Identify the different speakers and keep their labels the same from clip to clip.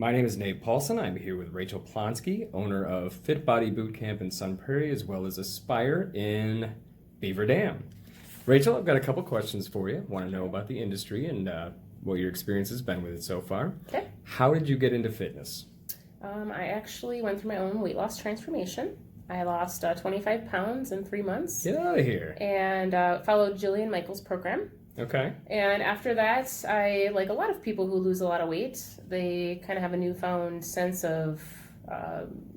Speaker 1: My name is Nate Paulson. I'm here with Rachel Plonsky, owner of Fit Body Bootcamp in Sun Prairie, as well as Aspire in Beaver Dam. Rachel, I've got a couple questions for you. Want to know about the industry and what your experience has been with it so far.
Speaker 2: Okay.
Speaker 1: How did you get into fitness?
Speaker 2: I actually went through my own weight loss transformation. I lost 25 pounds in 3 months.
Speaker 1: Get out of here.
Speaker 2: And followed Jillian Michaels' program.
Speaker 1: Okay.
Speaker 2: And after that, I, like a lot of people who lose a lot of weight, they kind of have a newfound sense of,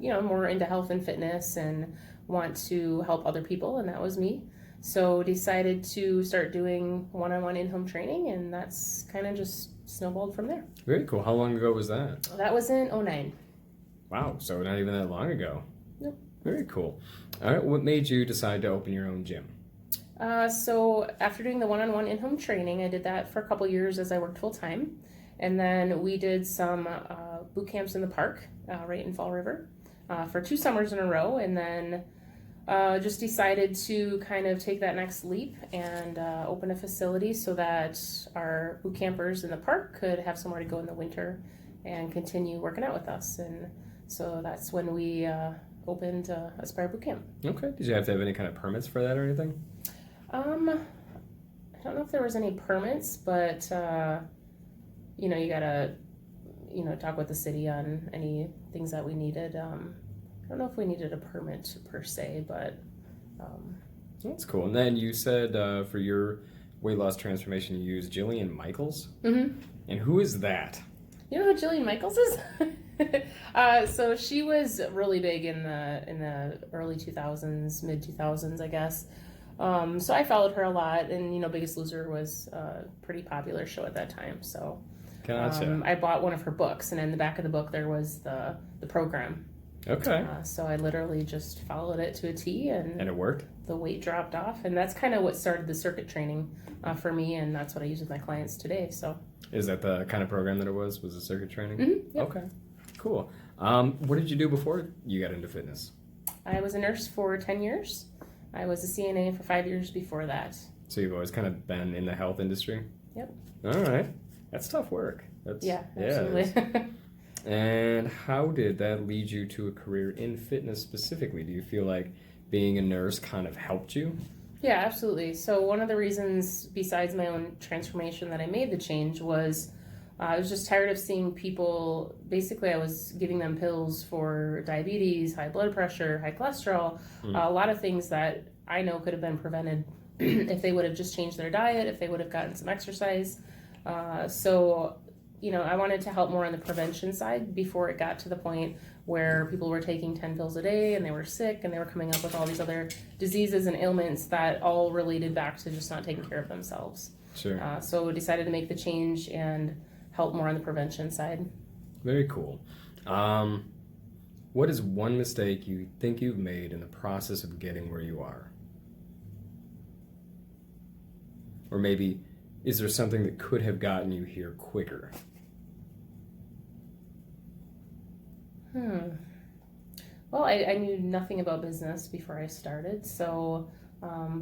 Speaker 2: more into health and fitness and want to help other people, and that was me. So decided to start doing one-on-one in-home training, and that's kind of just snowballed from there.
Speaker 1: Very cool. How long ago was that?
Speaker 2: That was in '09.
Speaker 1: Wow, so not even that long ago.
Speaker 2: Nope.
Speaker 1: Very cool. All right, what made you decide to open your own gym?
Speaker 2: So after doing the one-on-one in-home training, I did that for a couple years as I worked full-time. And then we did some boot camps in the park right in Fall River for 2 summers in a row. And then just decided to kind of take that next leap and open a facility so that our boot campers in the park could have somewhere to go in the winter and continue working out with us. And so that's when we opened Aspire Boot Camp.
Speaker 1: Okay. Did you have to have any kind of permits for that or anything?
Speaker 2: I don't know if there was any permits, but, you gotta, talk with the city on any things that we needed. I don't know if we needed a permit per se, but...
Speaker 1: That's cool. And then you said for your weight loss transformation, you used Jillian Michaels?
Speaker 2: Mm-hmm.
Speaker 1: And who is that?
Speaker 2: You know who Jillian Michaels is? So she was really big in the early 2000s, mid 2000s, I guess. So I followed her a lot, and Biggest Loser was a pretty popular show at that time. So
Speaker 1: Gotcha.
Speaker 2: I bought one of her books, and in the back of the book there was the program.
Speaker 1: Okay.
Speaker 2: So I literally just followed it to a T, and
Speaker 1: it worked?
Speaker 2: The weight dropped off, and that's kind of what started the circuit training for me, and that's what I use with my clients today. So
Speaker 1: is that the kind of program that it was the circuit training?
Speaker 2: Mm-hmm. Yep.
Speaker 1: Okay, cool. What did you do before you got into fitness?
Speaker 2: I was a nurse for 10 years. I was a CNA for 5 years before that.
Speaker 1: So you've always kind of been in the health industry?
Speaker 2: Yep.
Speaker 1: All right. That's tough work.
Speaker 2: Yeah, absolutely.
Speaker 1: And how did that lead you to a career in fitness specifically? Do you feel like being a nurse kind of helped you?
Speaker 2: Yeah, absolutely. So one of the reasons, besides my own transformation, that I made the change was I was just tired of seeing people. Basically, I was giving them pills for diabetes, high blood pressure, high cholesterol, a lot of things that I know could have been prevented if they would have just changed their diet, if they would have gotten some exercise. I wanted to help more on the prevention side before it got to the point where people were taking 10 pills a day and they were sick and they were coming up with all these other diseases and ailments that all related back to just not taking care of themselves.
Speaker 1: Sure.
Speaker 2: So we decided to make the change and help more on the prevention side.
Speaker 1: Very cool. What is one mistake you think you've made in the process of getting where you are? Or maybe, is there something that could have gotten you here quicker?
Speaker 2: Well, I knew nothing about business before I started, so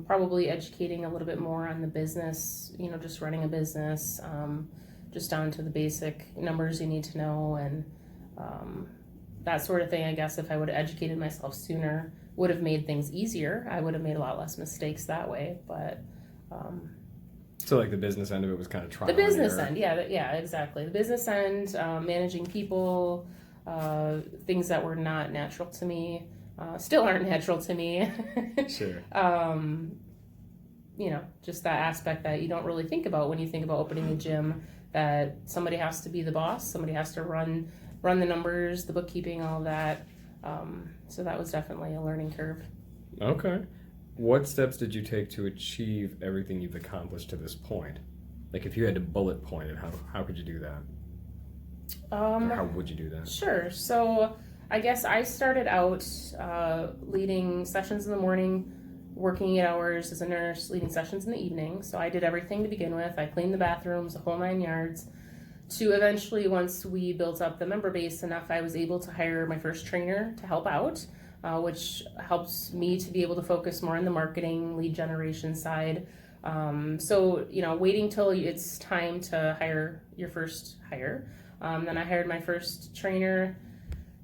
Speaker 2: probably educating a little bit more on the business, just running a business, just down to the basic numbers you need to know, and that sort of thing. I guess if I would have educated myself sooner, would have made things easier. I would have made a lot less mistakes that way, but...
Speaker 1: So like the business end of it was kind of trial.
Speaker 2: The business end, yeah, exactly. The business end, managing people, things that were not natural to me, still aren't natural to me.
Speaker 1: Sure.
Speaker 2: Just that aspect that you don't really think about when you think about opening a gym, that somebody has to be the boss, somebody has to run the numbers, the bookkeeping, all of that. So that was definitely a learning curve.
Speaker 1: Okay. What steps did you take to achieve everything you've accomplished to this point? Like if you had to bullet point it, how could you do that? Or how would you do that?
Speaker 2: Sure. So I guess I started out leading sessions in the morning, working 8 hours as a nurse, leading sessions in the evening. So I did everything to begin with. I cleaned the bathrooms, the whole 9 yards. To eventually, once we built up the member base enough, I was able to hire my first trainer to help out, which helps me to be able to focus more on the marketing, lead generation side. Waiting till it's time to hire your first hire Then I hired my first trainer.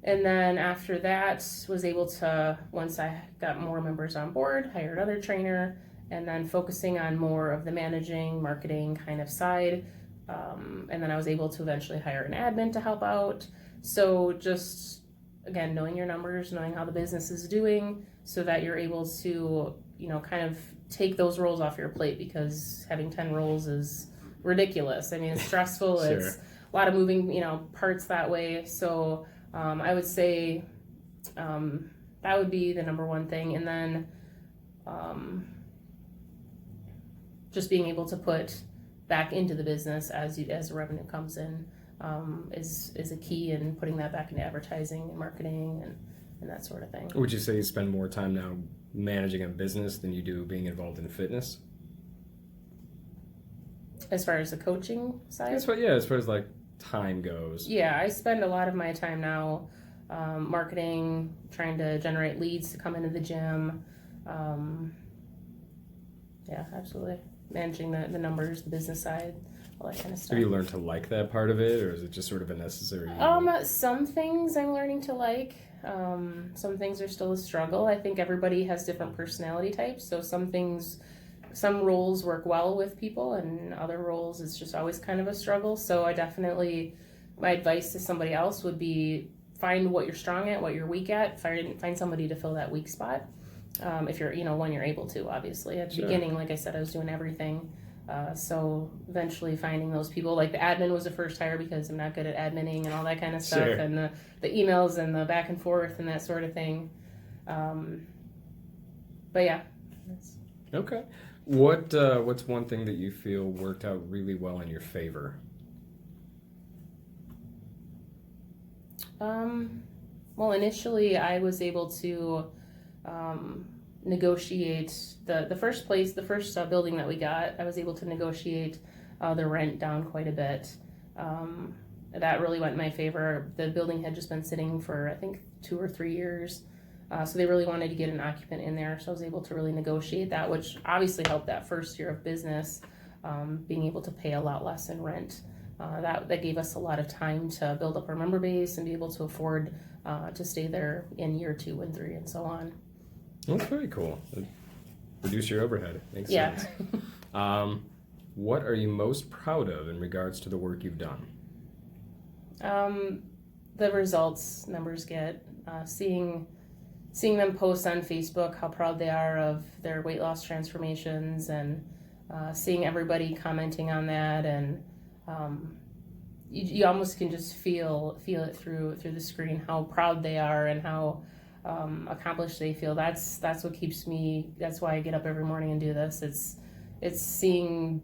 Speaker 2: And then after that, was able to, once I got more members on board, hire another trainer, and then focusing on more of the managing, marketing kind of side. And then I was able to eventually hire an admin to help out. So just, again, knowing your numbers, knowing how the business is doing, so that you're able to, kind of take those roles off your plate, because having 10 roles is ridiculous. I mean, it's stressful.
Speaker 1: Sure.
Speaker 2: It's a lot of moving, parts that way. So I would say that would be the number one thing. And then just being able to put back into the business as the revenue comes in is a key in putting that back into advertising and marketing and that sort of thing.
Speaker 1: Would you say you spend more time now managing a business than you do being involved in fitness?
Speaker 2: As far as the coaching side?
Speaker 1: As far as like time goes.
Speaker 2: Yeah, I spend a lot of my time now marketing, trying to generate leads to come into the gym. Yeah, absolutely. Managing the numbers, the business side, all that kind of stuff.
Speaker 1: Have you learned to like that part of it, or is it just sort of a necessary evil?
Speaker 2: Some things I'm learning to like. Some things are still a struggle. I think everybody has different personality types, so some roles work well with people, and other roles it's just always kind of a struggle. So my advice to somebody else would be find what you're strong at, what you're weak at, find somebody to fill that weak spot. If you're, when you're able to, obviously. At the beginning, like I said, I was doing everything. So eventually finding those people, like the admin was the first hire, because I'm not good at adminning and all that kind of stuff,
Speaker 1: Sure.
Speaker 2: and the emails and the back and forth and that sort of thing. But yeah.
Speaker 1: Okay. What's one thing that you feel worked out really well in your favor?
Speaker 2: Well, initially I was able to negotiate the first building that we got. I was able to negotiate the rent down quite a bit. That really went in my favor. The building had just been sitting for, I think, 2 or 3 years. So they really wanted to get an occupant in there. So I was able to really negotiate that, which obviously helped that first year of business, being able to pay a lot less in rent. That gave us a lot of time to build up our member base and be able to afford to stay there in year 2 and 3 and so on.
Speaker 1: That's very cool. Reduce your overhead. Makes
Speaker 2: Yeah.
Speaker 1: sense. What are you most proud of in regards to the work you've done?
Speaker 2: The results members get, seeing them post on Facebook how proud they are of their weight loss transformations, and seeing everybody commenting on that, and you almost can just feel it through the screen how proud they are and how accomplished they feel. That's what keeps me. That's why I get up every morning and do this. It's seeing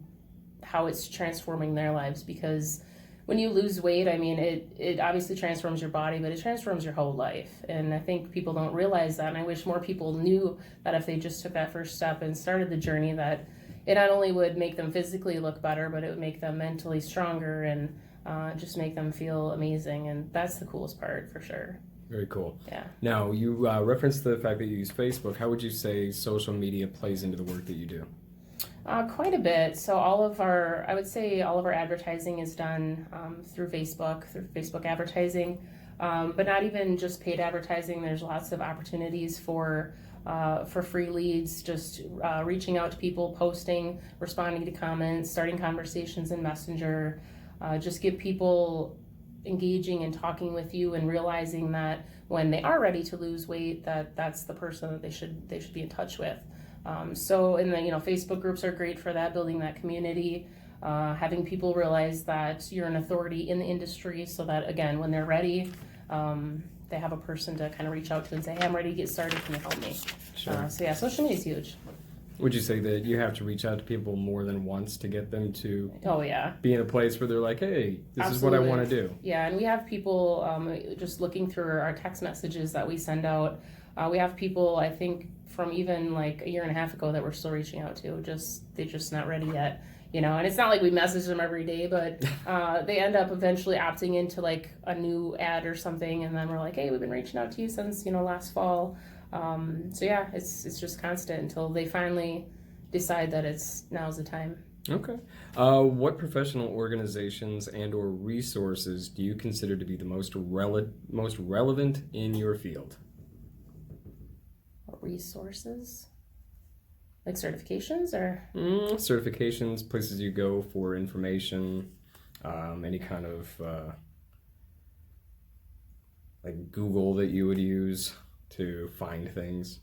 Speaker 2: how it's transforming their lives, because when you lose weight, I mean, it obviously transforms your body, but it transforms your whole life. And I think people don't realize that. And I wish more people knew that if they just took that first step and started the journey, that it not only would make them physically look better, but it would make them mentally stronger and just make them feel amazing. And that's the coolest part, for sure.
Speaker 1: Very cool.
Speaker 2: Yeah.
Speaker 1: Now, you referenced the fact that you use Facebook. How would you say social media plays into the work that you do?
Speaker 2: Quite a bit. So I would say all of our advertising is done through Facebook advertising, but not even just paid advertising. There's lots of opportunities for free leads, just reaching out to people, posting, responding to comments, starting conversations in Messenger, just get people engaging and talking with you and realizing that when they are ready to lose weight, that's the person that they should be in touch with. So in the Facebook groups are great for that, building that community, having people realize that you're an authority in the industry, so that again when they're ready, they have a person to kind of reach out to and say, hey, I'm ready to get started, can you help me?
Speaker 1: Sure.
Speaker 2: So yeah, social media is huge.
Speaker 1: Would you say that you have to reach out to people more than once to get them to
Speaker 2: Oh yeah,
Speaker 1: be in a place where they're like, hey, this is
Speaker 2: Absolutely.
Speaker 1: what I want to do?
Speaker 2: Yeah, and we have people just looking through our text messages that we send out. We have people, I think, from even like a year and a half ago that we're still reaching out to. They're just not ready yet, And it's not like we message them every day, but they end up eventually opting into like a new ad or something, and then we're like, hey, we've been reaching out to you since last fall. So yeah, it's just constant until they finally decide that now's the time.
Speaker 1: Okay. What professional organizations and or resources do you consider to be the most relevant in your field?
Speaker 2: Resources? Like certifications or?
Speaker 1: Certifications, places you go for information, any kind of like Google that you would use to find things.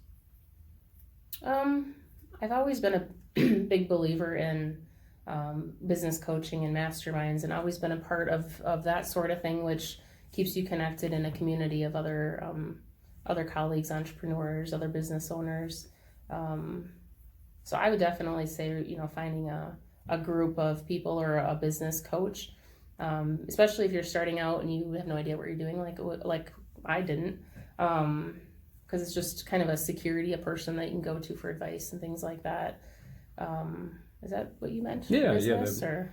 Speaker 2: I've always been a big believer in business coaching and masterminds, and always been a part of that sort of thing, which keeps you connected in a community of other colleagues, entrepreneurs, other business owners. So I would definitely say, finding a group of people or a business coach, especially if you're starting out and you have no idea what you're doing, like I didn't. Because it's just kind of a security, a person that you can go to for advice and things like that. Is that what you meant?
Speaker 1: Yeah,
Speaker 2: business,
Speaker 1: yeah.
Speaker 2: or?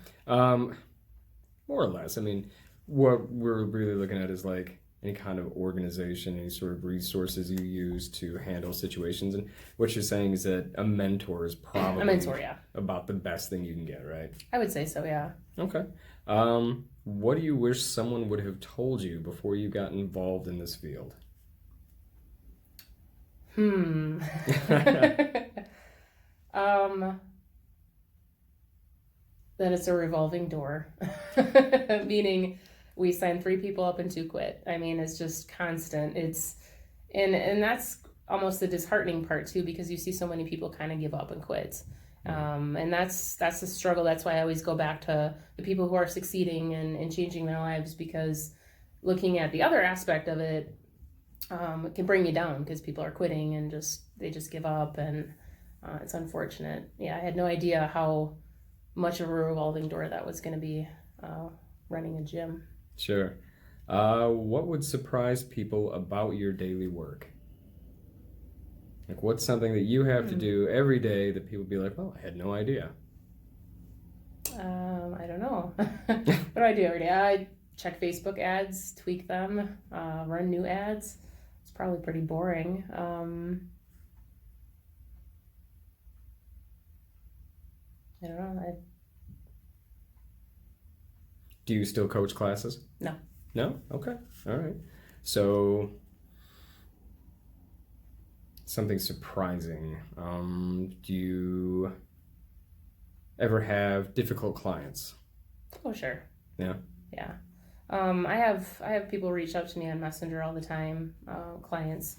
Speaker 1: More or less. I mean, what we're really looking at is like any kind of organization, any sort of resources you use to handle situations. And what you're saying is that a mentor is probably
Speaker 2: A mentor, yeah.
Speaker 1: about the best thing you can get, right?
Speaker 2: I would say so, yeah.
Speaker 1: Okay. What do you wish someone would have told you before you got involved in this field?
Speaker 2: That it's a revolving door, meaning we sign 3 people up and 2 quit. I mean, it's just constant. And that's almost the disheartening part too, because you see so many people kind of give up and quit. And that's the struggle. That's why I always go back to the people who are succeeding and changing their lives, because looking at the other aspect of it, it can bring you down because people are quitting and they just give up, and it's unfortunate. Yeah, I had no idea how much of a revolving door that was going to be, running a gym.
Speaker 1: Sure. What would surprise people about your daily work? Like, what's something that you have to do every day that people be like, "Well, I had no idea."
Speaker 2: I don't know. What do I do every day? I check Facebook ads, tweak them, run new ads. It's probably pretty boring. I don't know.
Speaker 1: Do you still coach classes?
Speaker 2: No.
Speaker 1: No? Okay. All right. So, something surprising. Do you ever have difficult clients?
Speaker 2: Oh, sure.
Speaker 1: Yeah.
Speaker 2: Yeah. I have people reach out to me on Messenger all the time, clients.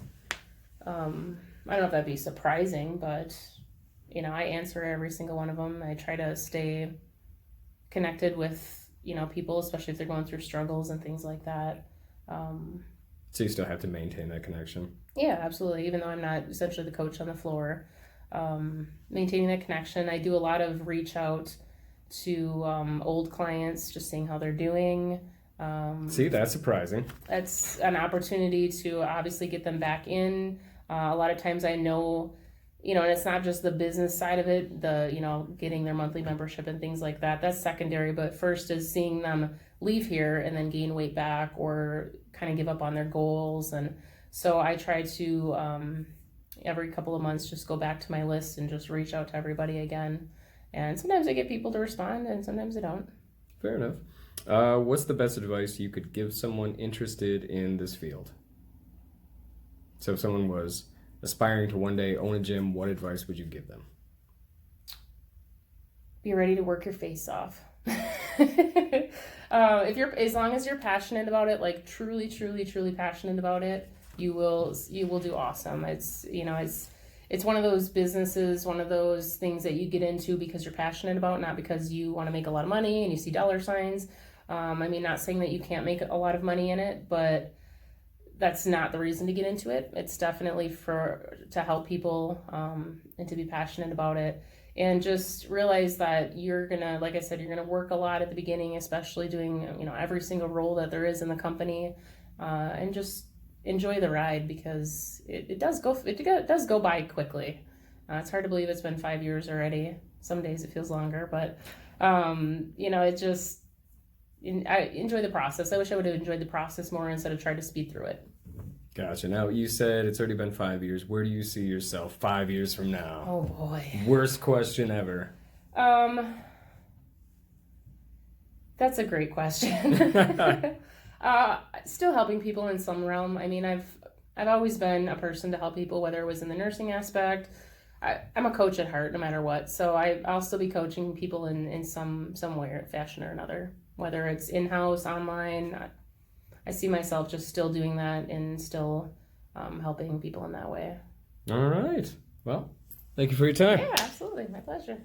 Speaker 2: I don't know if that'd be surprising, but I answer every single one of them. I try to stay connected with people, especially if they're going through struggles and things like that.
Speaker 1: So you still have to maintain that connection.
Speaker 2: Yeah, absolutely. Even though I'm not essentially the coach on the floor, maintaining that connection. I do a lot of reach out to old clients, just seeing how they're doing.
Speaker 1: See, that's surprising.
Speaker 2: That's an opportunity to obviously get them back in. A lot of times I know, and it's not just the business side of it, getting their monthly membership and things like that. That's secondary, but first is seeing them leave here and then gain weight back or kind of give up on their goals. And so I try to, every couple of months, just go back to my list and just reach out to everybody again. And sometimes I get people to respond and sometimes I don't.
Speaker 1: Fair enough. What's the best advice you could give someone interested in this field? So if someone was aspiring to one day own a gym, what advice would you give them?
Speaker 2: Be ready to work your face off. As long as you're passionate about it, like truly, truly, truly passionate about it, you will do awesome. It's one of those businesses, one of those things that you get into because you're passionate about, not because you want to make a lot of money and you see dollar signs. Not saying that you can't make a lot of money in it, but that's not the reason to get into it. It's definitely to help people, and to be passionate about it. And just realize that you're gonna, like I said, you're gonna work a lot at the beginning, especially doing every single role that there is in the company, and just enjoy the ride, because it does go by quickly. It's hard to believe it's been 5 years already. Some days it feels longer, but I enjoy the process. I wish I would have enjoyed the process more instead of tried to speed through it.
Speaker 1: Gotcha. Now, you said it's already been 5 years. Where do you see yourself 5 years from now?
Speaker 2: Oh boy.
Speaker 1: Worst question ever.
Speaker 2: That's a great question. Still helping people in some realm. I mean, I've always been a person to help people, whether it was in the nursing aspect. I'm a coach at heart, no matter what. So I'll still be coaching people in some way or fashion or another, whether it's in-house, online. I see myself just still doing that and still helping people in that way.
Speaker 1: All right. Well, thank you for your time.
Speaker 2: Yeah, absolutely. My pleasure.